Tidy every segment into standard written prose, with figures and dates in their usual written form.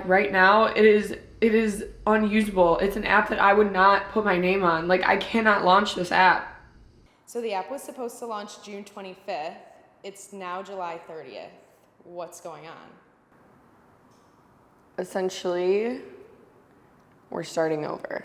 right now, it is unusable. It's an app that I would not put my name on. Like, I cannot launch this app. So the app was supposed to launch June 25th. It's now July 30th. What's going on? Essentially, we're starting over.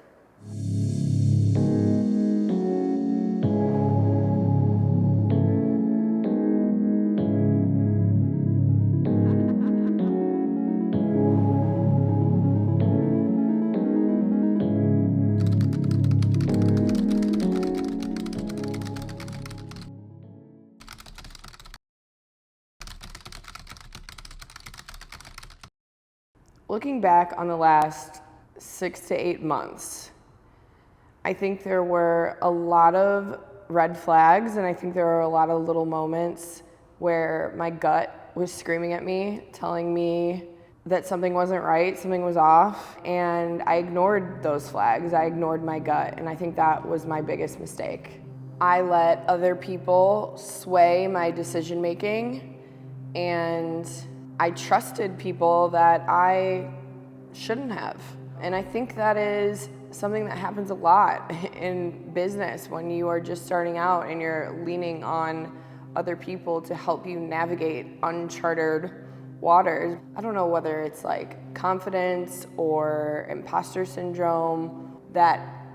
Looking back on the last 6 to 8 months, I think there were a lot of red flags, and I think there were a lot of little moments where my gut was screaming at me, telling me that something wasn't right, something was off, and I ignored those flags. I ignored my gut, and I think that was my biggest mistake. I let other people sway my decision making, and I trusted people that I shouldn't have. And I think that is something that happens a lot in business when you are just starting out and you're leaning on other people to help you navigate uncharted waters. I don't know whether it's like confidence or imposter syndrome that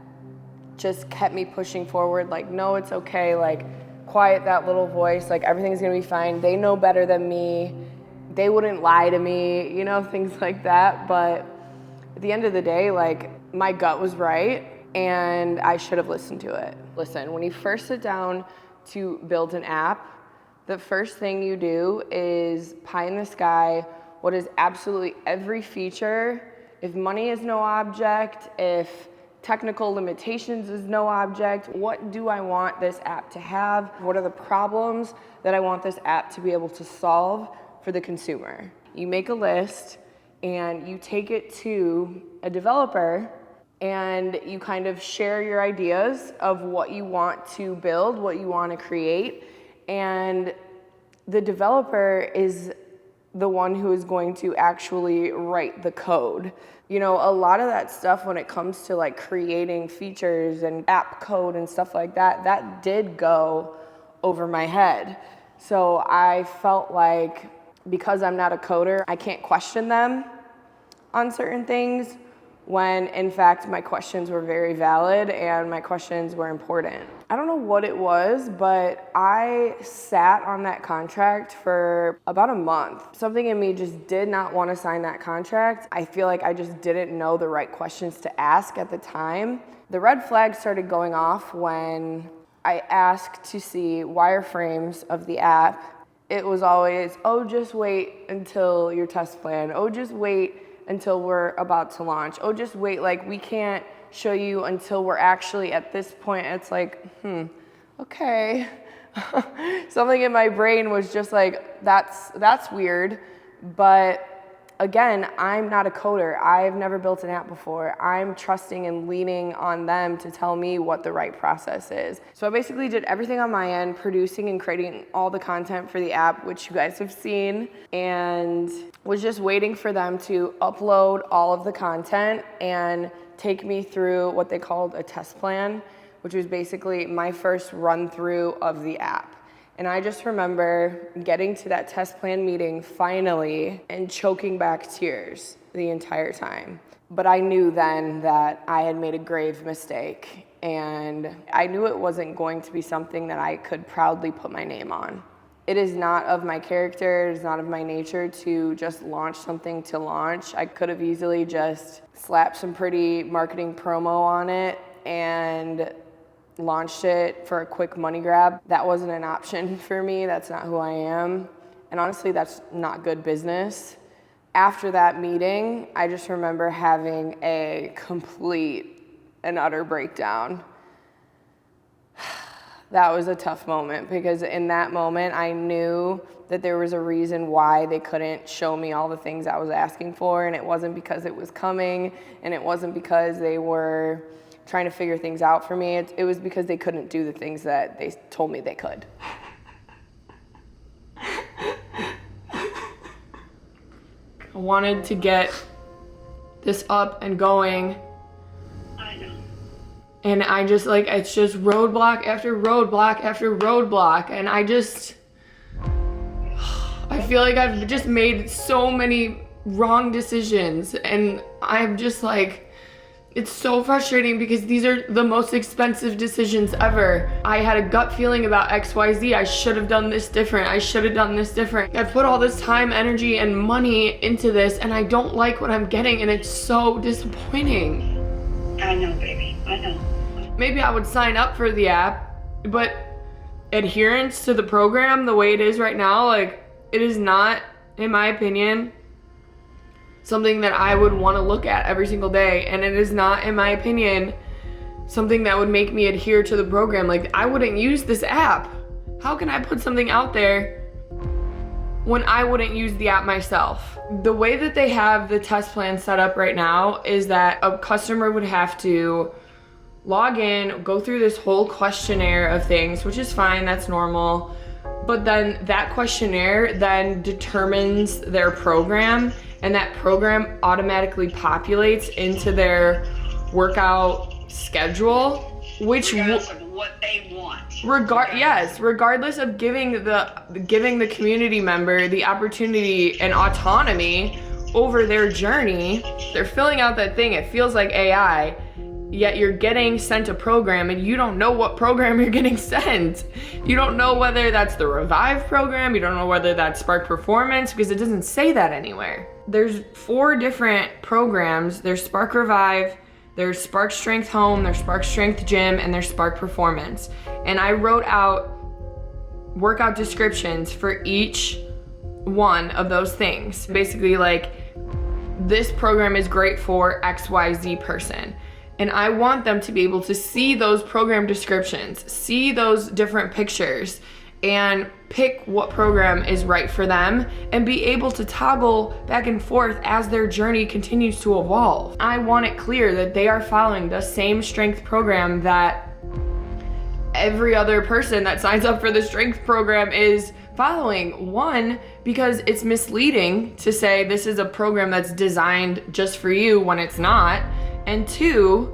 just kept me pushing forward, like, no, it's okay, like, quiet that little voice, like, everything's gonna be fine. They know better than me. They wouldn't lie to me, you know, things like that. But at the end of the day, like, my gut was right and I should have listened to it. Listen, when you first sit down to build an app, the first thing you do is pie in the sky what is absolutely every feature. If money is no object, if technical limitations is no object, what do I want this app to have? What are the problems that I want this app to be able to solve for the consumer? You make a list and you take it to a developer and you kind of share your ideas of what you want to build, what you want to create, and the developer is the one who is going to actually write the code. You know, a lot of that stuff when it comes to like creating features and app code and stuff like that, that did go over my head. So I felt like because I'm not a coder, I can't question them on certain things, when in fact my questions were very valid and my questions were important. I don't know what it was, but I sat on that contract for about a month. Something in me just did not want to sign that contract. I feel like I just didn't know the right questions to ask at the time. The red flags started going off when I asked to see wireframes of the app. It was always, oh, just wait until your test plan. Oh, just wait until we're about to launch. Oh, just wait, like, we can't show you until we're actually at this point. It's like, okay. Something in my brain was just like, that's weird. But again, I'm not a coder. I've never built an app before. I'm trusting and leaning on them to tell me what the right process is. So I basically did everything on my end, producing and creating all the content for the app, which you guys have seen, and was just waiting for them to upload all of the content and take me through what they called a test plan, which was basically my first run through of the app. And I just remember getting to that test plan meeting finally and choking back tears the entire time. But I knew then that I had made a grave mistake, and I knew it wasn't going to be something that I could proudly put my name on. It is not of my character, it is not of my nature to just launch something to launch. I could have easily just slapped some pretty marketing promo on it and launched it for a quick money grab. That wasn't an option for me. That's not who I am. And honestly, that's not good business. After that meeting, I just remember having a complete and utter breakdown. That was a tough moment because in that moment, I knew that there was a reason why they couldn't show me all the things I was asking for, and it wasn't because it was coming, and it wasn't because they were trying to figure things out for me. It was because they couldn't do the things that they told me they could. I wanted to get this up and going. I know. And I just like, it's just roadblock after roadblock after roadblock. And I feel like I've just made so many wrong decisions. And I'm just like, it's so frustrating because these are the most expensive decisions ever. I had a gut feeling about XYZ. I should have done this different. I should have done this different. I've put all this time, energy, and money into this, and I don't like what I'm getting, and it's so disappointing. I know, baby. I know. Maybe I would sign up for the app, but adherence to the program the way it is right now, like, it is not, in my opinion, something that I would want to look at every single day. And it is not, in my opinion, something that would make me adhere to the program. Like, I wouldn't use this app. How can I put something out there when I wouldn't use the app myself? The way that they have the test plan set up right now is that a customer would have to log in, go through this whole questionnaire of things, which is fine, that's normal. But then that questionnaire then determines their program, and that program automatically populates into their workout schedule, which regardless of what they want. Regardless of giving the community member the opportunity and autonomy over their journey. They're filling out that thing. It feels like AI, yet you're getting sent a program and you don't know what program you're getting sent. You don't know whether that's the Revive program. You don't know whether that's SPARC Performance, because it doesn't say that anywhere. There's 4 different programs. There's SPARC Revive, there's SPARC Strength Home, there's SPARC Strength Gym, and there's SPARC Performance. And I wrote out workout descriptions for each one of those things. Basically, like, this program is great for XYZ person. And I want them to be able to see those program descriptions, see those different pictures, and pick what program is right for them and be able to toggle back and forth as their journey continues to evolve. I want it clear that they are following the same strength program that every other person that signs up for the strength program is following. 1, because it's misleading to say this is a program that's designed just for you when it's not. And 2,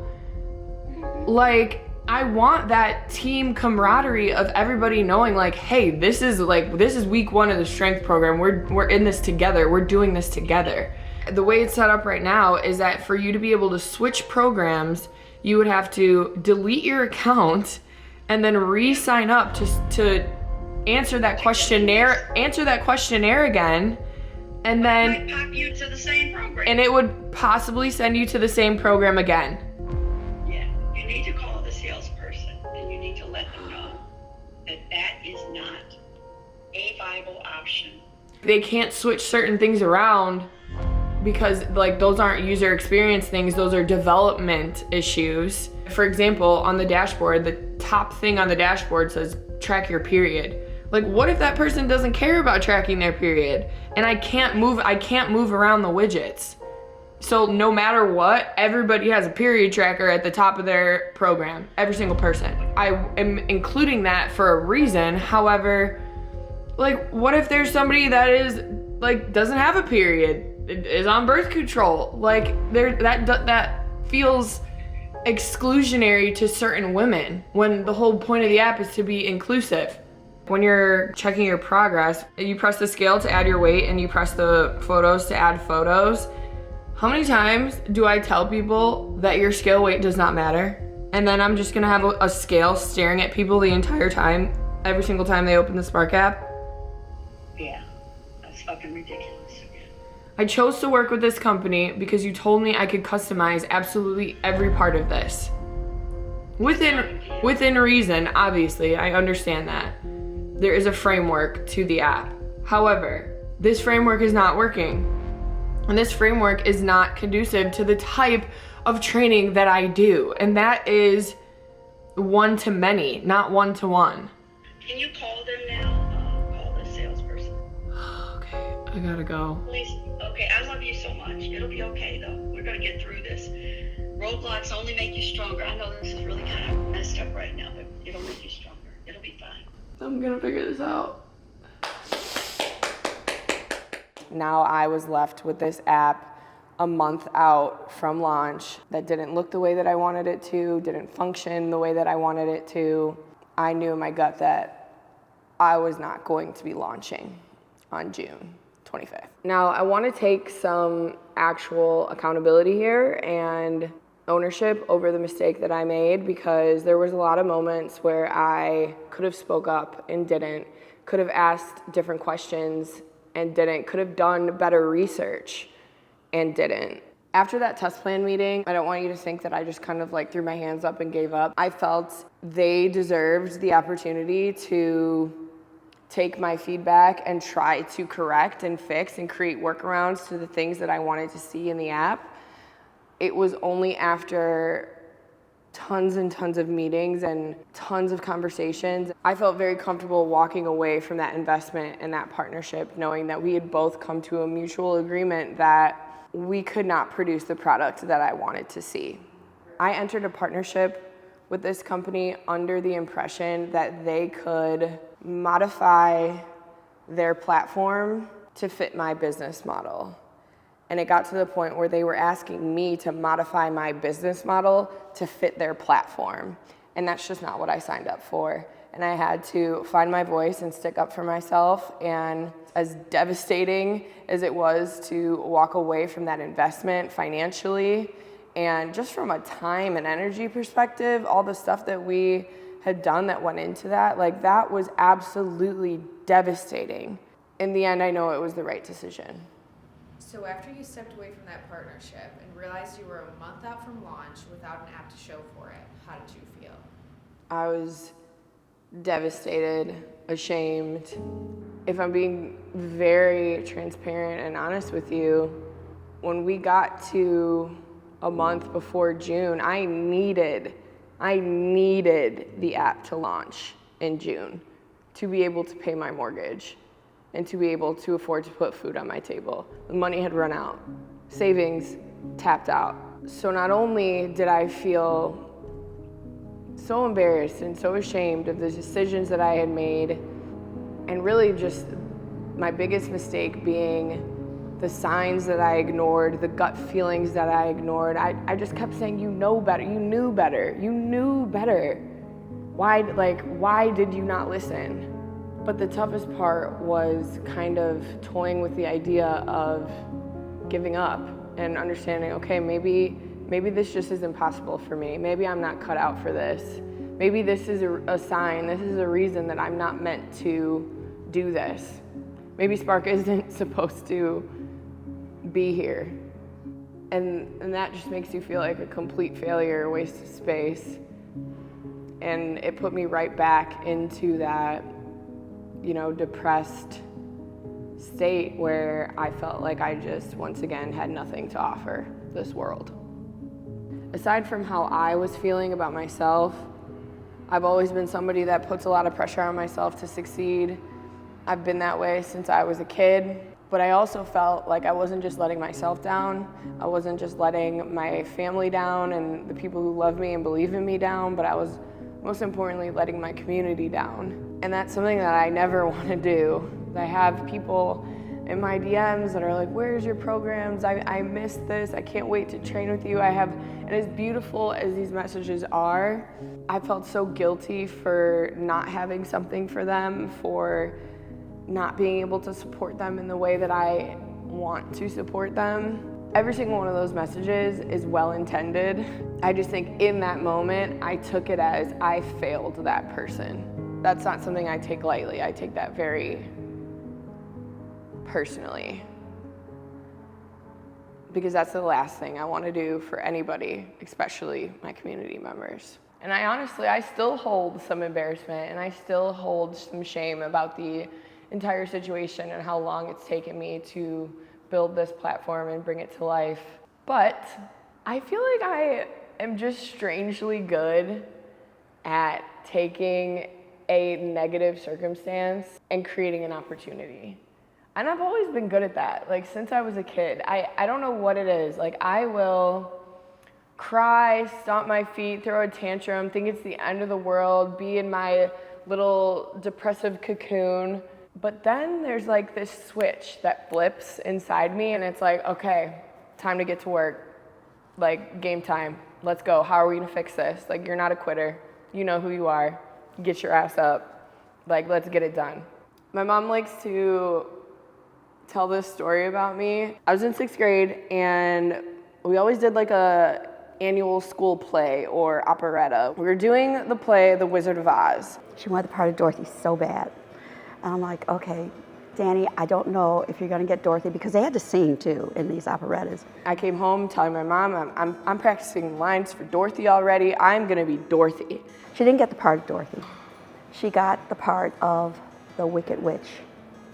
like, I want that team camaraderie of everybody knowing, like, hey, this is week 1 of the strength program. We're in this together. We're doing this together. The way it's set up right now is that for you to be able to switch programs, you would have to delete your account and then re-sign up to answer that questionnaire again. And then it might pop you to the same program. And it would possibly send you to the same program again. Yeah, you need to call the salesperson and you need to let them know that that is not a viable option. They can't switch certain things around because, like, those aren't user experience things, those are development issues. For example, on the dashboard, the top thing on the dashboard says track your period. Like, what if that person doesn't care about tracking their period? And I can't move around the widgets. So no matter what, everybody has a period tracker at the top of their program, every single person. I am including that for a reason. However, like, what if there's somebody that is, like, doesn't have a period, is on birth control? Like, that feels exclusionary to certain women when the whole point of the app is to be inclusive. When you're checking your progress, you press the scale to add your weight and you press the photos to add photos. How many times do I tell people that your scale weight does not matter? And then I'm just gonna have a scale staring at people the entire time, every single time they open the SPARC app? Yeah, that's fucking ridiculous. I chose to work with this company because you told me I could customize absolutely every part of this. Within reason, obviously, I understand that. There is a framework to the app. However, this framework is not working. And this framework is not conducive to the type of training that I do. And that is one-to-many, not one-to-one. Can you call them now? Call the salesperson. Okay, I gotta go. Please. Okay, I love you so much. It'll be okay, though. We're gonna get through this. Roadblocks only make you stronger. I know this is really kind of messed up right now, but it'll make you stronger. It'll be fine. I'm gonna figure this out. Now I was left with this app a month out from launch that didn't look the way that I wanted it to, didn't function the way that I wanted it to. I knew in my gut that I was not going to be launching on June 25th. Now, I want to take some actual accountability here and ownership over the mistake that I made, because there was a lot of moments where I could have spoke up and didn't, could have asked different questions and didn't, could have done better research and didn't. After that test plan meeting, I don't want you to think that I just kind of like threw my hands up and gave up. I felt they deserved the opportunity to take my feedback and try to correct and fix and create workarounds to the things that I wanted to see in the app. It was only after tons and tons of meetings and tons of conversations, I felt very comfortable walking away from that investment and that partnership, knowing that we had both come to a mutual agreement that we could not produce the product that I wanted to see. I entered a partnership with this company under the impression that they could modify their platform to fit my business model. And it got to the point where they were asking me to modify my business model to fit their platform. And that's just not what I signed up for. And I had to find my voice and stick up for myself. And as devastating as it was to walk away from that investment financially, and just from a time and energy perspective, all the stuff that we had done that went into that, like that was absolutely devastating. In the end, I know it was the right decision. So after you stepped away from that partnership and realized you were a month out from launch without an app to show for it, how did you feel? I was devastated, ashamed. If I'm being very transparent and honest with you, when we got to a month before June, I needed the app to launch in June to be able to pay my mortgage and to be able to afford to put food on my table. The money had run out, savings tapped out. So not only did I feel so embarrassed and so ashamed of the decisions that I had made, and really just my biggest mistake being the signs that I ignored, the gut feelings that I ignored. I just kept saying, you know better, you knew better, you knew better. Why did you not listen? But the toughest part was kind of toying with the idea of giving up and understanding, okay, maybe this just isn't possible for me. Maybe I'm not cut out for this. Maybe this is a sign, this is a reason that I'm not meant to do this. Maybe SPARC isn't supposed to be here. And that just makes you feel like a complete failure, a waste of space. And it put me right back into that, depressed state where I felt like I just, once again, had nothing to offer this world. Aside from how I was feeling about myself, I've always been somebody that puts a lot of pressure on myself to succeed. I've been that way since I was a kid, but I also felt like I wasn't just letting myself down. I wasn't just letting my family down and the people who love me and believe in me down, but I was most importantly letting my community down. And that's something that I never want to do. I have people in my DMs that are like, where's your programs? I missed this. I can't wait to train with you. And as beautiful as these messages are, I felt so guilty for not having something for them, for not being able to support them in the way that I want to support them. Every single one of those messages is well intended. I just think in that moment, I took it as I failed that person. That's not something I take lightly. I take that very personally, because that's the last thing I want to do for anybody, especially my community members. And I still hold some embarrassment and I still hold some shame about the entire situation and how long it's taken me to build this platform and bring it to life. But I feel like I am just strangely good at taking a negative circumstance and creating an opportunity. And I've always been good at that, since I was a kid. I don't know what it is. I will cry, stomp my feet, throw a tantrum, think it's the end of the world, be in my little depressive cocoon. But then there's this switch that flips inside me and it's like, okay, time to get to work. Like, game time. Let's go. How are we gonna fix this? Like, you're not a quitter. You know who you are. Get your ass up. Like, let's get it done. My mom likes to tell this story about me. I was in 6th grade, and we always did like a annual school play or operetta. We were doing the play The Wizard of Oz. She wanted the part of Dorothy so bad. And I'm like, okay, Danny, I don't know if you're gonna get Dorothy, because they had to sing too in these operettas. I came home telling my mom, I'm practicing lines for Dorothy already. I'm gonna be Dorothy. She didn't get the part of Dorothy. She got the part of the Wicked Witch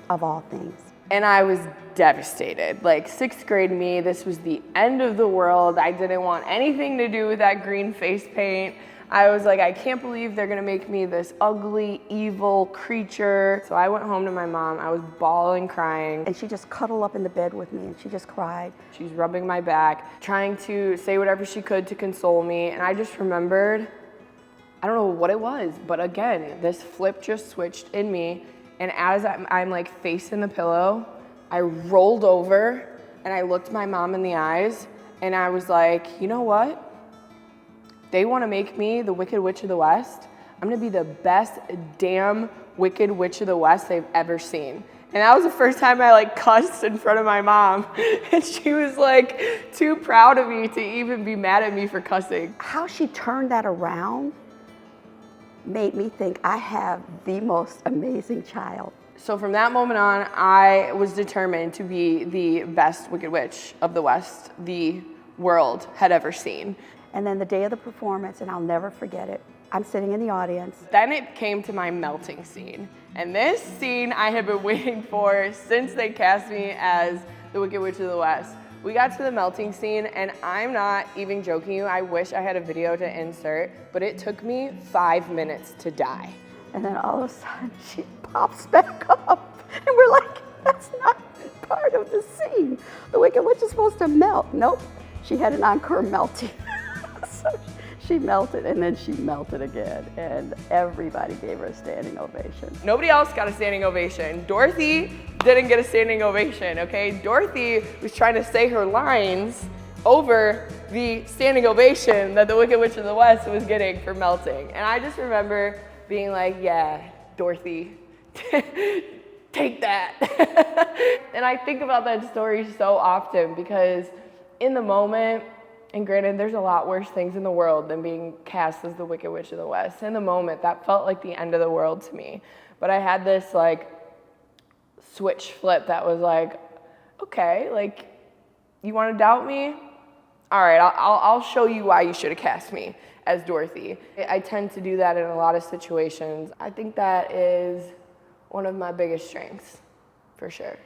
of all things. And I was devastated. Like, 6th grade me, this was the end of the world. I didn't want anything to do with that green face paint. I was like, I can't believe they're gonna make me this ugly, evil creature. So I went home to my mom. I was bawling, crying. And she just cuddled up in the bed with me, and she just cried. She was rubbing my back, trying to say whatever she could to console me. And I just remembered, I don't know what it was, but again, this flip just switched in me. And as I'm like facing the pillow, I rolled over and I looked my mom in the eyes, and I was like, you know what? They want to make me the Wicked Witch of the West. I'm gonna be the best damn Wicked Witch of the West they've ever seen. And that was the first time I like cussed in front of my mom. And she was like too proud of me to even be mad at me for cussing. How she turned that around made me think I have the most amazing child. So from that moment on, I was determined to be the best Wicked Witch of the West the world had ever seen. And then the day of the performance, and I'll never forget it, I'm sitting in the audience. Then it came to my melting scene. And this scene I have been waiting for since they cast me as the Wicked Witch of the West. We got to the melting scene, and I'm not even joking you. I wish I had a video to insert, but it took me 5 minutes to die. And then all of a sudden, she pops back up. And we're like, that's not part of the scene. The Wicked Witch is supposed to melt. Nope, she had an encore melting. So she melted, and then she melted again. And everybody gave her a standing ovation. Nobody else got a standing ovation. Dorothy didn't get a standing ovation, okay? Dorothy was trying to say her lines over the standing ovation that the Wicked Witch of the West was getting for melting. And I just remember being like, yeah, Dorothy, take that. And I think about that story so often because in the moment, and granted, there's a lot worse things in the world than being cast as the Wicked Witch of the West. In the moment, that felt like the end of the world to me. But I had this like switch flip that was like, okay, like, you want to doubt me? All right, I'll show you why you should have cast me as Dorothy. I tend to do that in a lot of situations. I think that is one of my biggest strengths, for sure.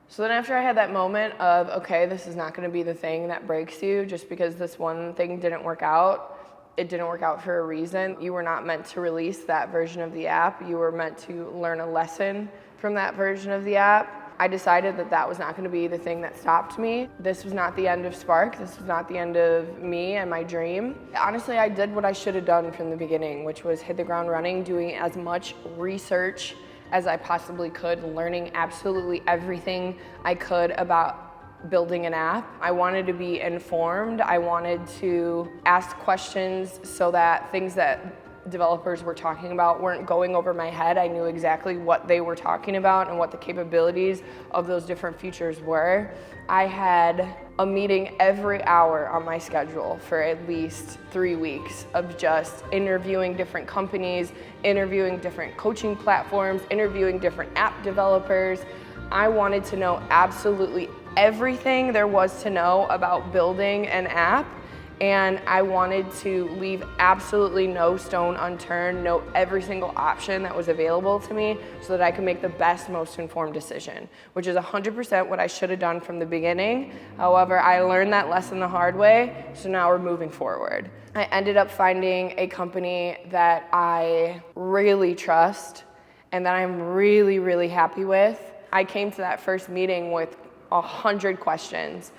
So then after I had that moment of, okay, this is not going to be the thing that breaks you just because this one thing didn't work out. It didn't work out for a reason. You were not meant to release that version of the app. You were meant to learn a lesson from that version of the app. I decided that that was not going to be the thing that stopped me. This was not the end of SPARC. This was not the end of me and my dream. Honestly, I did what I should have done from the beginning, which was hit the ground running, doing as much research as I possibly could, learning absolutely everything I could about building an app. I wanted to be informed. I wanted to ask questions so that things that developers were talking about weren't going over my head. I knew exactly what they were talking about and what the capabilities of those different features were. I had a meeting every hour on my schedule for at least 3 weeks of just interviewing different companies, interviewing different coaching platforms, interviewing different app developers. I wanted to know absolutely everything there was to know about building an app, and I wanted to leave absolutely no stone unturned, know every single option that was available to me so that I could make the best, most informed decision, which is 100% what I should have done from the beginning. However, I learned that lesson the hard way, so now we're moving forward. I ended up finding a company that I really trust and that I'm really, really happy with. I came to that first meeting with 100 questions.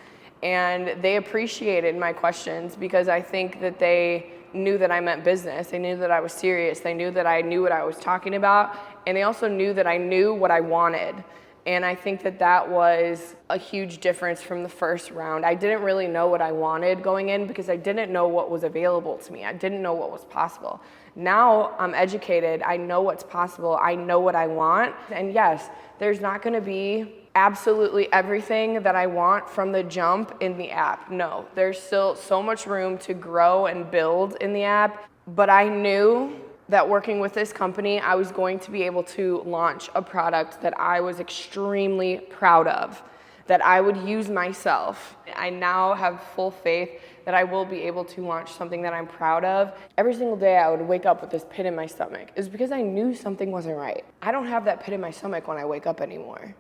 And they appreciated my questions because I think that they knew that I meant business. They knew that I was serious. They knew that I knew what I was talking about. And they also knew that I knew what I wanted. And I think that that was a huge difference from the first round. I didn't really know what I wanted going in because I didn't know what was available to me. I didn't know what was possible. Now I'm educated. I know what's possible. I know what I want. And yes, there's not going to be absolutely everything that I want from the jump in the app. No, there's still so much room to grow and build in the app. But I knew that working with this company, I was going to be able to launch a product that I was extremely proud of, that I would use myself. I now have full faith that I will be able to launch something that I'm proud of. Every single day I would wake up with this pit in my stomach. It's because I knew something wasn't right. I don't have that pit in my stomach when I wake up anymore.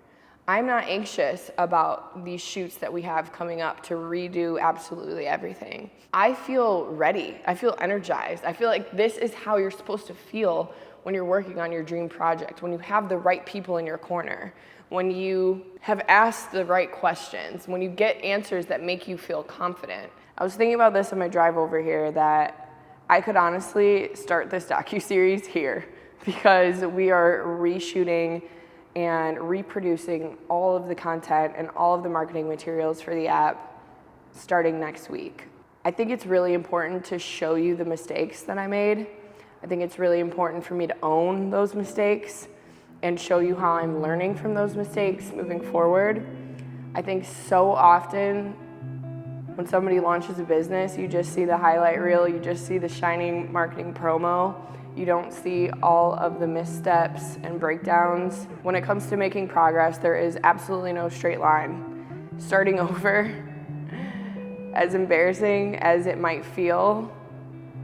I'm not anxious about these shoots that we have coming up to redo absolutely everything. I feel ready. I feel energized. I feel like this is how you're supposed to feel when you're working on your dream project, when you have the right people in your corner, when you have asked the right questions, when you get answers that make you feel confident. I was thinking about this on my drive over here that I could honestly start this docuseries here because we are reshooting and reproducing all of the content and all of the marketing materials for the app starting next week. I think it's really important to show you the mistakes that I made. I think it's really important for me to own those mistakes and show you how I'm learning from those mistakes moving forward. I think so often when somebody launches a business, you just see the highlight reel, you just see the shining marketing promo. You don't see all of the missteps and breakdowns. When it comes to making progress, there is absolutely no straight line. Starting over, as embarrassing as it might feel,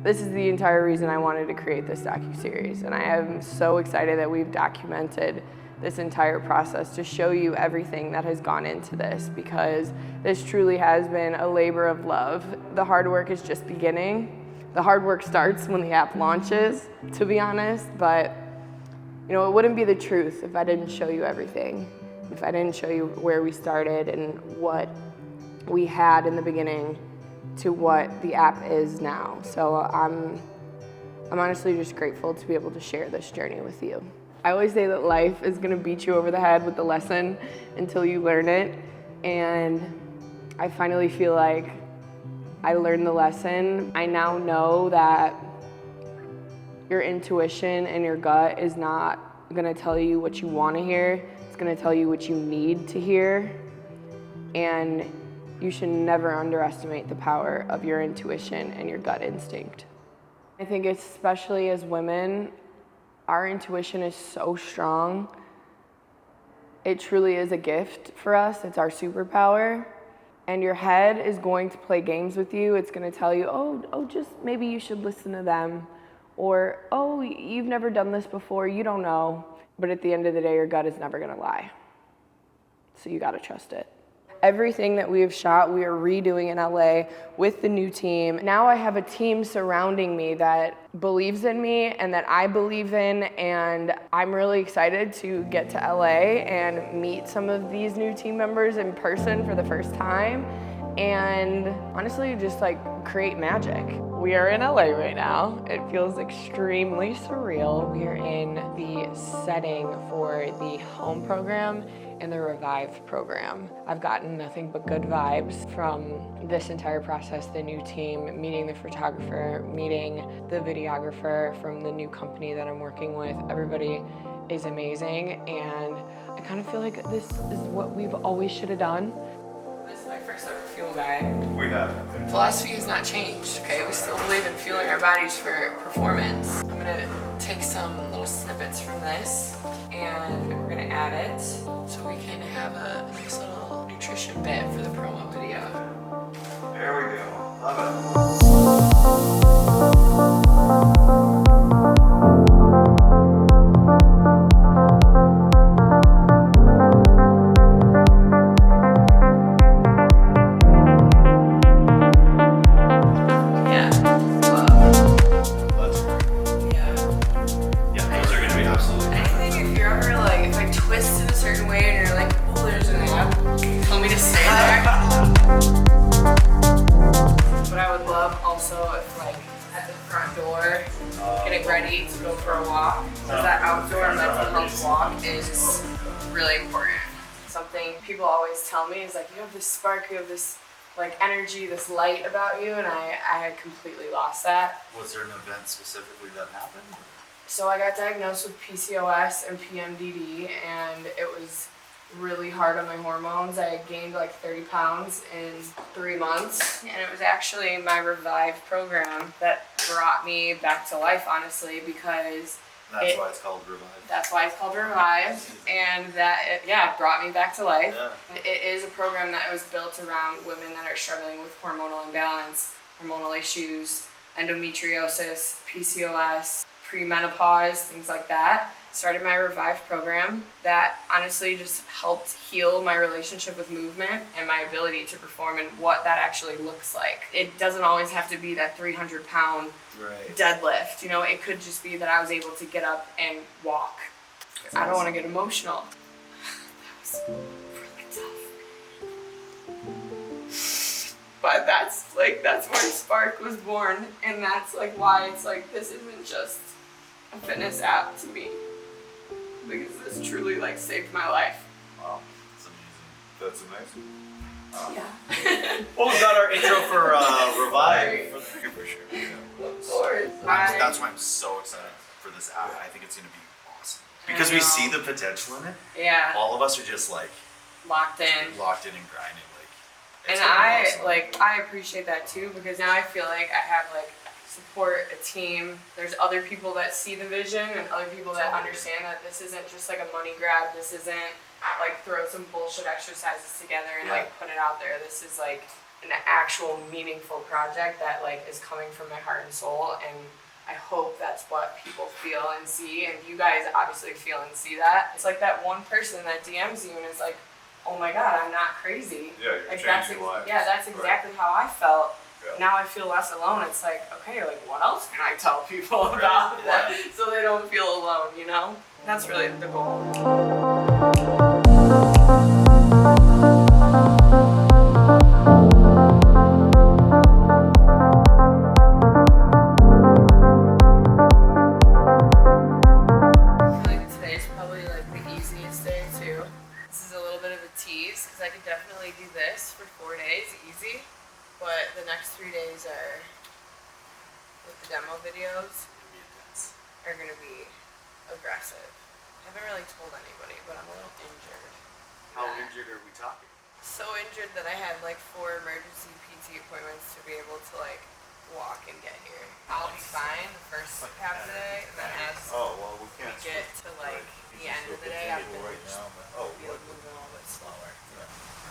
this is the entire reason I wanted to create this docuseries. And I am so excited that we've documented this entire process to show you everything that has gone into this, because this truly has been a labor of love. The hard work is just beginning. The hard work starts when the app launches, to be honest, but it wouldn't be the truth if I didn't show you everything, if I didn't show you where we started and what we had in the beginning to what the app is now. So I'm honestly just grateful to be able to share this journey with you. I always say that life is gonna beat you over the head with the lesson until you learn it, and I finally feel like I learned the lesson. I now know that your intuition and your gut is not gonna tell you what you wanna hear. It's gonna tell you what you need to hear. And you should never underestimate the power of your intuition and your gut instinct. I think especially as women, our intuition is so strong. It truly is a gift for us. It's our superpower. And your head is going to play games with you. It's going to tell you, oh, just maybe you should listen to them. Or, oh, you've never done this before, you don't know. But at the end of the day, your gut is never going to lie. So you got to trust it. Everything that we have shot, we are redoing in LA with the new team. Now I have a team surrounding me that believes in me and that I believe in, and I'm really excited to get to LA and meet some of these new team members in person for the first time, and honestly just create magic. We are in LA right now. It feels extremely surreal. We are in the setting for the Home program and the Revive program. I've gotten nothing but good vibes from this entire process, the new team, meeting the photographer, meeting the videographer from the new company that I'm working with. Everybody is amazing, and I kind of feel like this is what we've always should have done. This is my first ever fuel guide. We have. Philosophy has not changed, okay? We still believe in fueling our bodies for performance. I'm gonna take some little snippets from this and we're gonna add it so we can have a nice little nutrition bit for the promo video. There we go. Love it. Getting ready to go for a walk, because that outdoor mental health walk is really important. people always tell me is like, you have this spark, you have this like energy, this light about you, and I had completely lost that. Was there an event specifically that happened? So I got diagnosed with PCOS and PMDD, and it was really hard on my hormones. I had gained like 30 pounds in 3 months, and it was actually my Revive program that brought me back to life, honestly, because That's why it's called Revive. that's why it's called Revive, and it brought me back to life. Yeah. It is a program that was built around women that are struggling with hormonal imbalance, hormonal issues, endometriosis, PCOS, premenopause, things like that. Started my Revive program that honestly just helped heal my relationship with movement and my ability to perform and what that actually looks like. It doesn't always have to be that 300-pound Right. deadlift, you know, it could just be that I was able to get up and walk. I don't want to get emotional. That was really tough. But that's where SPARC was born, and that's like why it's like this isn't just a fitness app to me, because this truly like saved my life. Wow, that's amazing. That's amazing. Yeah. Well, we've got our intro for Revive. For sure. Yeah. Of course. That's why I'm so excited for this app. I think it's going to be awesome. Because we know. see the potential in it. Yeah. All of us are just like Locked in. locked in and grinding. Like, And it's gonna be awesome. I appreciate that too, because now I feel like I have like support, a team. There's other people that see the vision and other people that understand that this isn't just like a money grab. This isn't like throw some bullshit exercises together and like put it out there. This is like an actual meaningful project that like is coming from my heart and soul, and I hope that's what people feel and see, and you guys obviously feel and see that. It's like that one person that DMs you and is like, oh my god, I'm not crazy. Yeah, you're Like changing lives. Yeah, that's exactly how I felt. Yeah. Now I feel less alone. It's like, okay, like what else can I tell people about that so they don't feel alone, you know? That's really the goal. I feel like today's probably like the easiest day too. This is a little bit of a tease because I could definitely do this for 4 days easy, but the next 3 days are with the demo videos are gonna be aggressive. I haven't really told anybody, but I'm a little injured. How injured are we talking? So injured that I had like 4 emergency PT appointments to be able to like walk and get here. I'll be fine the first half of the day, and then as Oh, well, we we can't. get to like the end of the day, I'm gonna right now, but be able to move a little bit slower.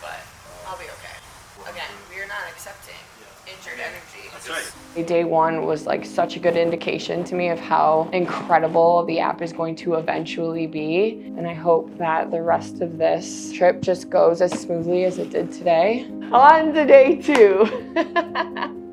But I'll be okay. Again, we are not accepting injured energy. That's right. Day one was like such a good indication to me of how incredible the app is going to eventually be. And I hope that the rest of this trip just goes as smoothly as it did today. On to day 2.